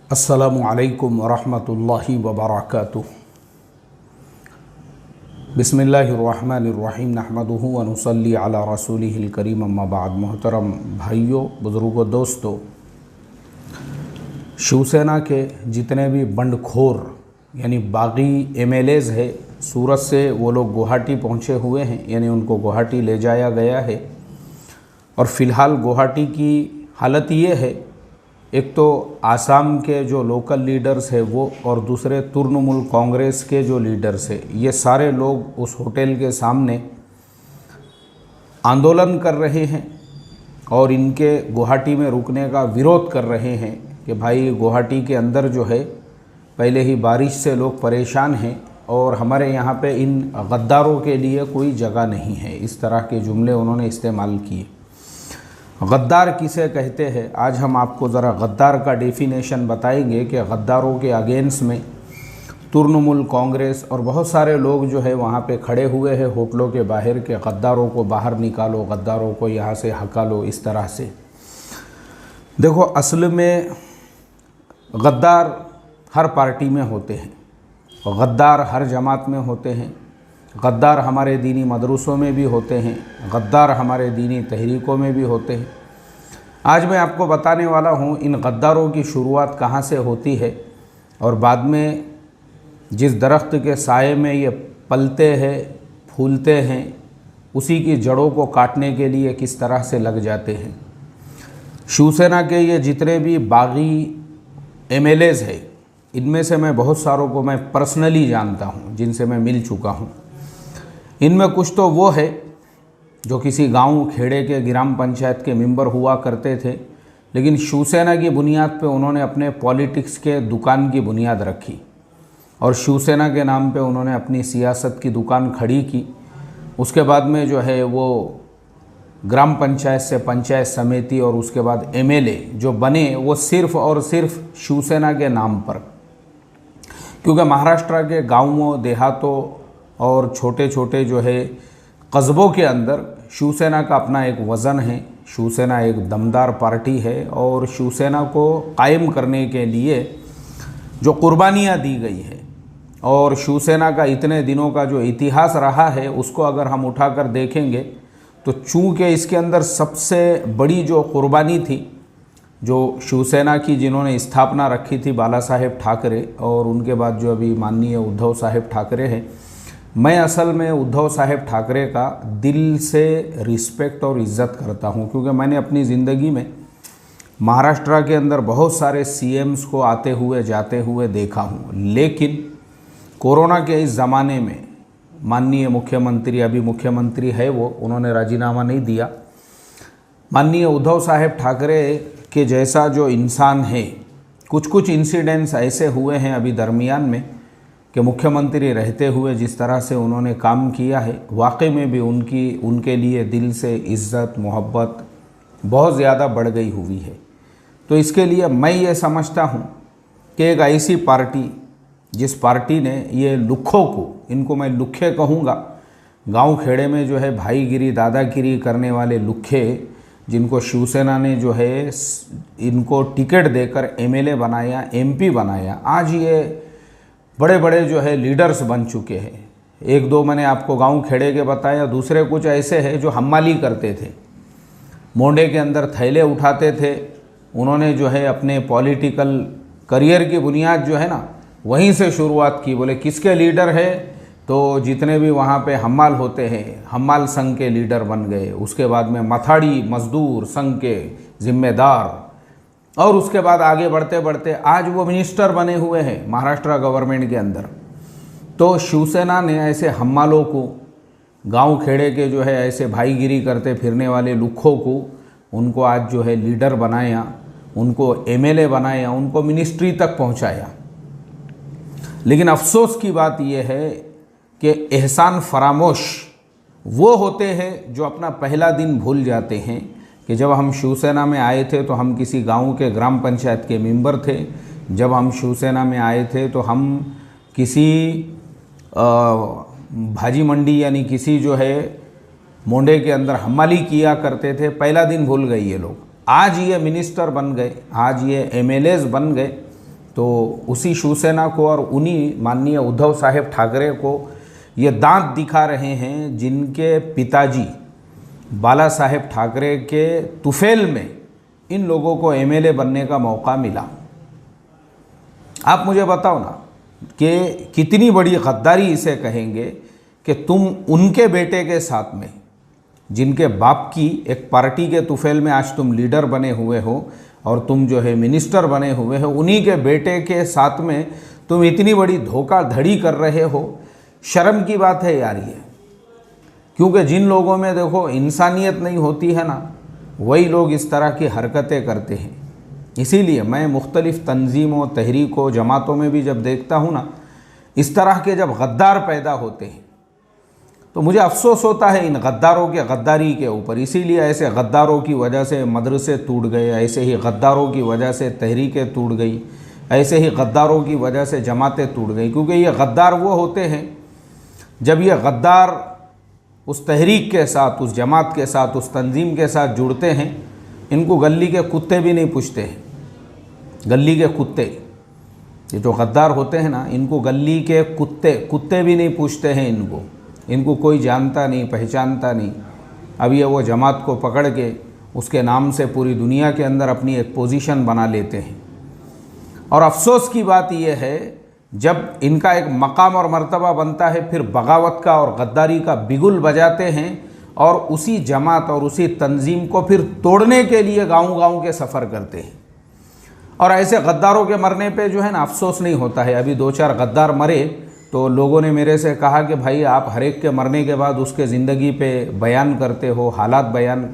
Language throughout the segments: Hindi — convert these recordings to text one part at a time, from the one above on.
अस्सलामु अलैकुम वरहमतुल्लाहि वबरकातुहू। बिस्मिल्लाहिर्रहमानिर्रहीम नहमदुहु व नुसल्ली अला रसूलिहिल करीम अम्मा बाद। मोहतरम भाइयों, बुज़ुर्गों, दोस्तों, शिवसेना के जितने भी बंडखोर यानी बागी एमएलएज़ है, सूरत से वो लोग गुवाहाटी पहुँचे हुए हैं, यानी उनको गुवाहाटी ले जाया गया है। और फ़िलहाल गुवाहाटी की हालत ये है, एक तो आसाम के जो लोकल लीडर्स है वो, और दूसरे तृणमूल कांग्रेस के जो लीडर्स है, ये सारे लोग उस होटल के सामने आंदोलन कर रहे हैं और इनके गुवाहाटी में रुकने का विरोध कर रहे हैं कि भाई गुवाहाटी के अंदर जो है पहले ही बारिश से लोग परेशान हैं और हमारे यहाँ पे इन गद्दारों के लिए कोई जगह नहीं है। इस तरह के जुमले उन्होंने इस्तेमाल किए। गद्दार किसे कहते हैं, आज हम आपको ज़रा गद्दार का डेफिनेशन बताएंगे कि गद्दारों के अगेंस्ट में तृणमूल कांग्रेस और बहुत सारे लोग जो है वहाँ पे खड़े हुए हैं होटलों के बाहर के गद्दारों को बाहर निकालो, गद्दारों को यहाँ से हकालो। इस तरह से देखो, असल में गद्दार हर पार्टी में होते हैं, गद्दार हर जमात में होते हैं, गद्दार हमारे दीनी मदरसों में भी होते हैं, गद्दार हमारे दीनी तहरीकों में भी होते हैं। आज मैं आपको बताने वाला हूँ इन गद्दारों की शुरुआत कहाँ से होती है और बाद में जिस दरख्त के साए में ये पलते हैं, फूलते हैं, उसी की जड़ों को काटने के लिए किस तरह से लग जाते हैं। शिवसेना के ये जितने भी बागी एमएलएज़ हैं, इनमें से मैं बहुत सारों को मैं पर्सनली जानता हूँ, जिनसे मैं मिल चुका हूँ। इनमें कुछ तो वो है जो किसी गांव खेड़े के ग्राम पंचायत के मेंबर हुआ करते थे, लेकिन शिवसेना की बुनियाद पे उन्होंने अपने पॉलिटिक्स के दुकान की बुनियाद रखी और शिवसेना के नाम पे उन्होंने अपनी सियासत की दुकान खड़ी की। उसके बाद में जो है वो ग्राम पंचायत से पंचायत समिति और उसके बाद एमएलए जो बने, वो सिर्फ़ और सिर्फ शिवसेना के नाम पर। क्योंकि महाराष्ट्र के गाँवों, देहातों और छोटे छोटे जो है कस्बों के अंदर शिवसेना का अपना एक वज़न है। शिवसेना एक दमदार पार्टी है और शिवसेना को कायम करने के लिए जो कुर्बानियाँ दी गई है और शिवसेना का इतने दिनों का जो इतिहास रहा है, उसको अगर हम उठाकर देखेंगे तो चूँकि इसके अंदर सबसे बड़ी जो कुर्बानी थी, जो शिवसेना की जिन्होंने स्थापना रखी थी बाला साहेब ठाकरे, और उनके बाद जो अभी माननीय उद्धव साहेब ठाकरे हैं, मैं असल में उद्धव साहेब ठाकरे का दिल से रिस्पेक्ट और इज़्ज़त करता हूं, क्योंकि मैंने अपनी ज़िंदगी में महाराष्ट्र के अंदर बहुत सारे सीएम्स को आते हुए जाते हुए देखा हूं। लेकिन कोरोना के इस ज़माने में माननीय मुख्यमंत्री, अभी मुख्यमंत्री है वो, उन्होंने राजीनामा नहीं दिया, माननीय उद्धव साहेब ठाकरे के जैसा जो इंसान है, कुछ इंसिडेंट्स ऐसे हुए हैं अभी दरमियान में कि मुख्यमंत्री रहते हुए जिस तरह से उन्होंने काम किया है, वाकई में भी उनके लिए दिल से इज़्ज़त मोहब्बत बहुत ज़्यादा बढ़ गई हुई है। तो इसके लिए मैं ये समझता हूँ कि एक ऐसी पार्टी, जिस पार्टी ने ये लुक्खों को, इनको मैं लुक्खे कहूँगा, गांव खेड़े में जो है भाईगिरी दादागिरी करने वाले लुक्खे, जिनको शिवसेना ने जो है इनको टिकट देकर एमएलए बनाया, एमपी बनाया, आज ये बड़े बड़े जो है लीडर्स बन चुके हैं। एक दो मैंने आपको गांव खेड़े के बताया, दूसरे कुछ ऐसे हैं जो हम्माली करते थे, मोंडे के अंदर थैले उठाते थे। उन्होंने जो है अपने पॉलिटिकल करियर की बुनियाद जो है ना, वहीं से शुरुआत की। बोले किसके लीडर है, तो जितने भी वहाँ पे हम्माल होते हैं, हम्माल संघ के लीडर बन गए। उसके बाद में मथाड़ी मजदूर संघ के जिम्मेदार, और उसके बाद आगे बढ़ते बढ़ते आज वो मिनिस्टर बने हुए हैं महाराष्ट्र गवर्नमेंट के अंदर। तो शिवसेना ने ऐसे हम्मालों को, गांव खेड़े के जो है ऐसे भाईगिरी करते फिरने वाले लुक्खों को, उनको आज जो है लीडर बनाया, उनको एमएलए बनाया, उनको मिनिस्ट्री तक पहुंचाया। लेकिन अफसोस की बात यह है कि एहसान फरामोश वो होते हैं जो अपना पहला दिन भूल जाते हैं कि जब हम शिवसेना में आए थे तो हम किसी गांव के ग्राम पंचायत के मेंबर थे। जब हम शिवसेना में आए थे तो हम किसी भाजी मंडी यानी किसी जो है मोंडे के अंदर हम्माली किया करते थे। पहला दिन भूल गए ये लोग। आज ये मिनिस्टर बन गए, आज ये एमएलएज़ बन गए, तो उसी शिवसेना को और उन्हीं माननीय उद्धव साहेब ठाकरे को ये दांत दिखा रहे हैं जिनके पिताजी बाला साहेब ठाकरे के तुफेल में इन लोगों को एमएलए बनने का मौका मिला। आप मुझे बताओ ना कि कितनी बड़ी गद्दारी इसे कहेंगे कि तुम उनके बेटे के साथ में, जिनके बाप की एक पार्टी के तुफेल में आज तुम लीडर बने हुए हो और तुम जो है मिनिस्टर बने हुए हो, उन्हीं के बेटे के साथ में तुम इतनी बड़ी धोखाधड़ी कर रहे हो। शर्म की बात है यार ये, क्योंकि जिन लोगों में देखो इंसानियत नहीं होती है ना, वही लोग इस तरह की हरकतें करते हैं। इसीलिए मैं मुख्तलिफ़ तंजीमों, तहरीकों, जमातों में भी जब देखता हूँ ना, इस तरह के जब गद्दार पैदा होते हैं तो मुझे अफसोस होता है इन गद्दारों के गद्दारी के ऊपर। इसीलिए ऐसे गद्दारों की वजह से मदरसे टूट गए, ऐसे ही गद्दारों की वजह से तहरीकें टूट गई, ऐसे ही गद्दारों की वजह से जमातें टूट गई। क्योंकि ये गद्दार वो होते हैं जब ये गद्दार उस तहरीक के साथ, उस जमात के साथ, उस तंजीम के साथ जुड़ते हैं, इनको गली के कुत्ते भी नहीं पूछते हैं। गली के कुत्ते, ये जो गद्दार होते हैं ना, इनको गली के कुत्ते भी नहीं पूछते हैं। इनको कोई जानता नहीं, पहचानता नहीं। अब ये वो जमात को पकड़ के उसके नाम से पूरी दुनिया के अंदर अपनी एक पोजीशन बना लेते हैं। और अफसोस की बात यह है जब इनका एक मकाम और मर्तबा बनता है, फिर बगावत का और गद्दारी का बिगुल बजाते हैं और उसी जमात और उसी तंजीम को फिर तोड़ने के लिए गाँव-गाँव के सफ़र करते हैं। और ऐसे गद्दारों के मरने पे जो है ना अफसोस नहीं होता है। अभी 2-4 गद्दार मरे तो लोगों ने मेरे से कहा कि भाई आप हर एक के मरने के बाद उसके ज़िंदगी पे बयान करते हो, हालात बयान।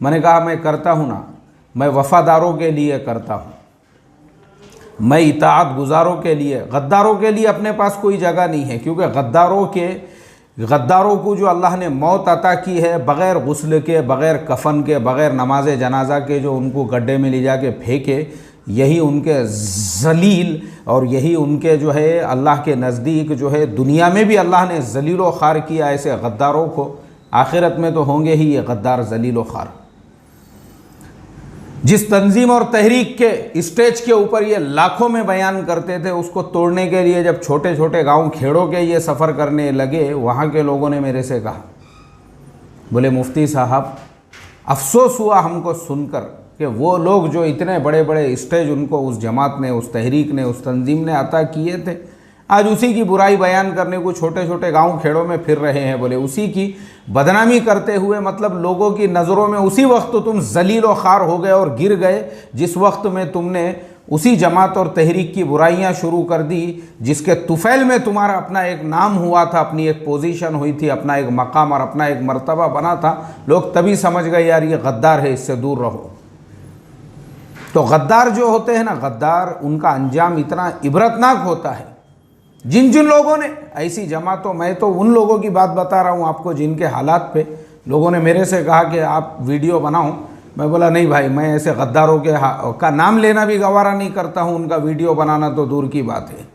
मैंने कहा मैं करता हूँ ना, मैं वफ़ादारों के लिए करता हूँ, मैं इताअत गुज़ारों के लिए। गद्दारों के लिए अपने पास कोई जगह नहीं है, क्योंकि गद्दारों को जो अल्लाह ने मौत अता की है, बग़ैर गुस्ल के, बग़ैर कफन के, बग़ैर नमाज जनाजा के जो उनको गड्ढे में ले जाके फेंके, यही उनके जलील और यही उनके जो है अल्लाह के नज़दीक जो है दुनिया में भी अल्लाह ने जलील व ख़ार किया ऐसे गद्दारों को, आखिरत में तो होंगे ही ये गद्दार जलील व ख़ार। जिस तंजीम और तहरीक के स्टेज के ऊपर ये लाखों में बयान करते थे, उसको तोड़ने के लिए जब छोटे छोटे गांव खेड़ों के ये सफ़र करने लगे, वहाँ के लोगों ने मेरे से कहा, बोले मुफ्ती साहब अफसोस हुआ हमको सुनकर कि वो लोग जो इतने बड़े बड़े स्टेज उनको उस जमात ने, उस तहरीक ने, उस तंजीम ने अता किए थे, आज उसी की बुराई बयान करने को छोटे छोटे गांव खेड़ों में फिर रहे हैं। बोले उसी की बदनामी करते हुए, मतलब लोगों की नज़रों में उसी वक्त तो तुम जलील व ख़ार हो गए और गिर गए जिस वक्त में तुमने उसी जमात और तहरीक की बुराइयां शुरू कर दी, जिसके तुफैल में तुम्हारा अपना एक नाम हुआ था, अपनी एक पोजीशन हुई थी, अपना एक मकाम और अपना एक मर्तबा बना था। लोग तभी समझ गए यार ये गद्दार है, इससे दूर रहो। तो गद्दार जो होते हैं ना, गद्दार उनका अंजाम इतना इबरतनाक होता है। जिन जिन लोगों ने ऐसी जमातों, मैं तो उन लोगों की बात बता रहा हूँ आपको जिनके हालात पे लोगों ने मेरे से कहा कि आप वीडियो बनाओ। मैं बोला नहीं भाई, मैं ऐसे गद्दारों का नाम लेना भी गवारा नहीं करता हूँ, उनका वीडियो बनाना तो दूर की बात है।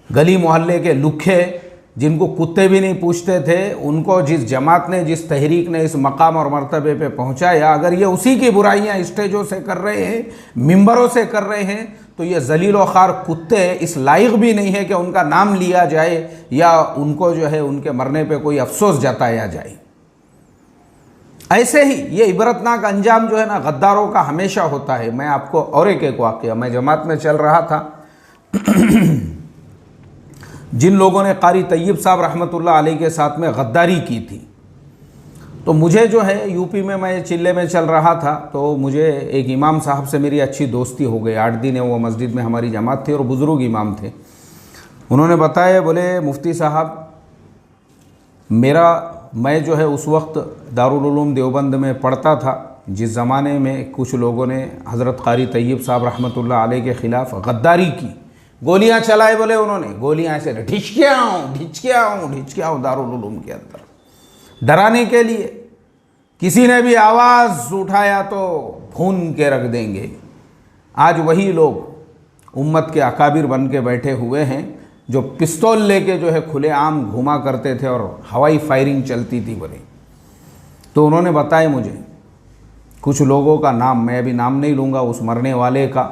गली मोहल्ले के लुखे जिनको कुत्ते भी नहीं पूछते थे, उनको जिस जमात ने, जिस तहरीक ने इस मकाम और मर्तबे पे पहुंचाया, अगर ये उसी की बुराइयां स्टेजों से कर रहे हैं, मिंबरों से कर रहे हैं, तो ये जलील व ख़ार कुत्ते इस लायक भी नहीं है कि उनका नाम लिया जाए या उनको जो है उनके मरने पे कोई अफसोस जताया जाए। ऐसे ही ये इबरतनाक अंजाम जो है ना गद्दारों का हमेशा होता है। मैं आपको और एक वाक़या, मैं जमात में चल रहा था जिन लोगों ने कारी तैयब साहब रहमतुल्लाह अलैह के साथ में गद्दारी की थी, तो मुझे जो है यूपी में, मैं चिल्ले में चल रहा था, तो मुझे एक इमाम साहब से मेरी अच्छी दोस्ती हो गई। 8 दिन वो मस्जिद में हमारी जमात थी और बुज़ुर्ग इमाम थे। उन्होंने बताया, बोले मुफ्ती साहब मैं जो है उस वक्त दारुल उलूम देवबंद में पढ़ता था, जिस ज़माने में कुछ लोगों ने हज़रत कारी तैयब साहब रहमतुल्लाह अलैह के ख़िलाफ़ गद्दारी की, गोलियां चलाए। बोले उन्होंने गोलियां ऐसे ढिच के आऊँ दारुल उलूम के अंदर डराने के लिए। किसी ने भी आवाज़ उठाया तो भून के रख देंगे। आज वही लोग उम्मत के अकाबिर बन के बैठे हुए हैं जो पिस्तौल लेके जो है खुलेआम घुमा करते थे और हवाई फायरिंग चलती थी बोले। तो उन्होंने बताया मुझे कुछ लोगों का नाम, मैं अभी नाम नहीं लूँगा उस मरने वाले का,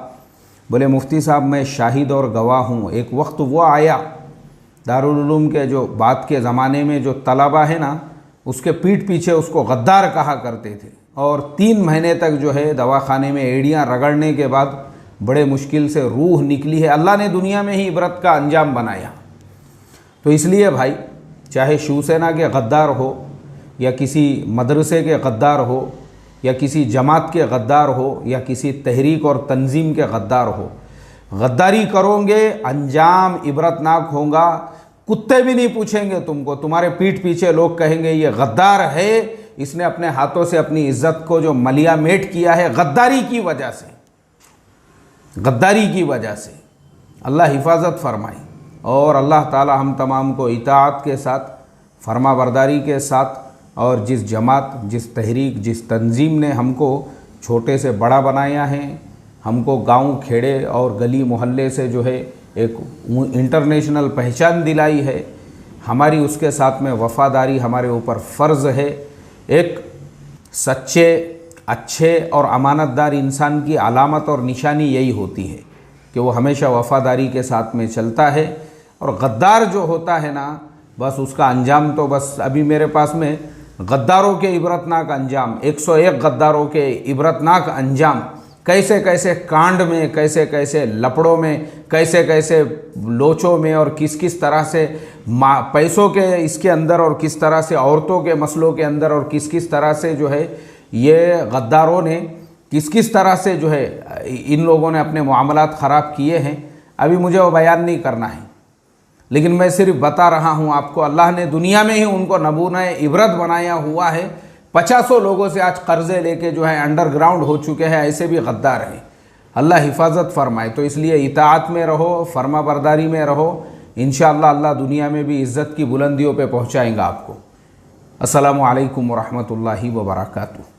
बोले मुफ्ती साहब मैं शाहिद और गवाह हूँ, एक वक्त वो आया दारुल उलूम के जो बात के ज़माने में जो तलबा है ना, उसके पीठ पीछे उसको गद्दार कहा करते थे, और 3 महीने तक जो है दवाखाने में एड़ियाँ रगड़ने के बाद बड़े मुश्किल से रूह निकली है। अल्लाह ने दुनिया में ही इबरत का अंजाम बनाया। तो इसलिए भाई, चाहे शिवसेना के गद्दार हो या किसी मदरसे के गद्दार हो या किसी जमात के गद्दार हो या किसी तहरीक और तंजीम के गद्दार हो, गद्दारी करोगे अंजाम इबरतनाक होगा। कुत्ते भी नहीं पूछेंगे तुमको, तुम्हारे पीठ पीछे लोग कहेंगे ये गद्दार है, इसने अपने हाथों से अपनी इज्जत को जो मलिया मेट किया है गद्दारी की वजह से, गद्दारी की वजह से। अल्लाह हिफाजत फरमाए और अल्लाह ताला हम तमाम को इताअत के साथ, फरमाबरदारी के साथ, और जिस जमात, जिस तहरीक, जिस तंजीम ने हमको छोटे से बड़ा बनाया है, हमको गांव खेड़े और गली मोहल्ले से जो है एक इंटरनेशनल पहचान दिलाई है, हमारी उसके साथ में वफ़ादारी हमारे ऊपर फ़र्ज़ है। एक सच्चे, अच्छे और अमानतदार इंसान की अलामत और निशानी यही होती है कि वो हमेशा वफ़ादारी के साथ में चलता है। और गद्दार जो होता है ना, बस उसका अंजाम तो बस अभी मेरे पास में गद्दारों के इबरतनाक अंजाम, 101 गद्दारों के इबरतनाक अंजाम, कैसे कैसे कांड में, कैसे कैसे लपड़ों में, कैसे कैसे लोचों में, और किस किस तरह से पैसों के इसके अंदर, और किस तरह से औरतों के मसलों के अंदर, और किस किस तरह से जो है ये गद्दारों ने किस किस तरह से जो है इन लोगों ने अपने मामलात ख़राब किए हैं, अभी मुझे वो बयान नहीं करना है। लेकिन मैं सिर्फ बता रहा हूँ आपको, अल्लाह ने दुनिया में ही उनको नमूना इबरत बनाया हुआ है। 50 लोगों से आज कर्ज़े लेके जो है अंडरग्राउंड हो चुके हैं, ऐसे भी गद्दार हैं। अल्लाह हिफाजत फरमाए। तो इसलिए इताअत में रहो, फर्माबरदारी में रहो, इंशाअल्लाह अल्लाह दुनिया में भी इज़्ज़त की बुलंदियों पे पहुँचाएंगा आपको। अस्सलामु अलैकुम व रहमतुल्लाहि व बरकातुहू।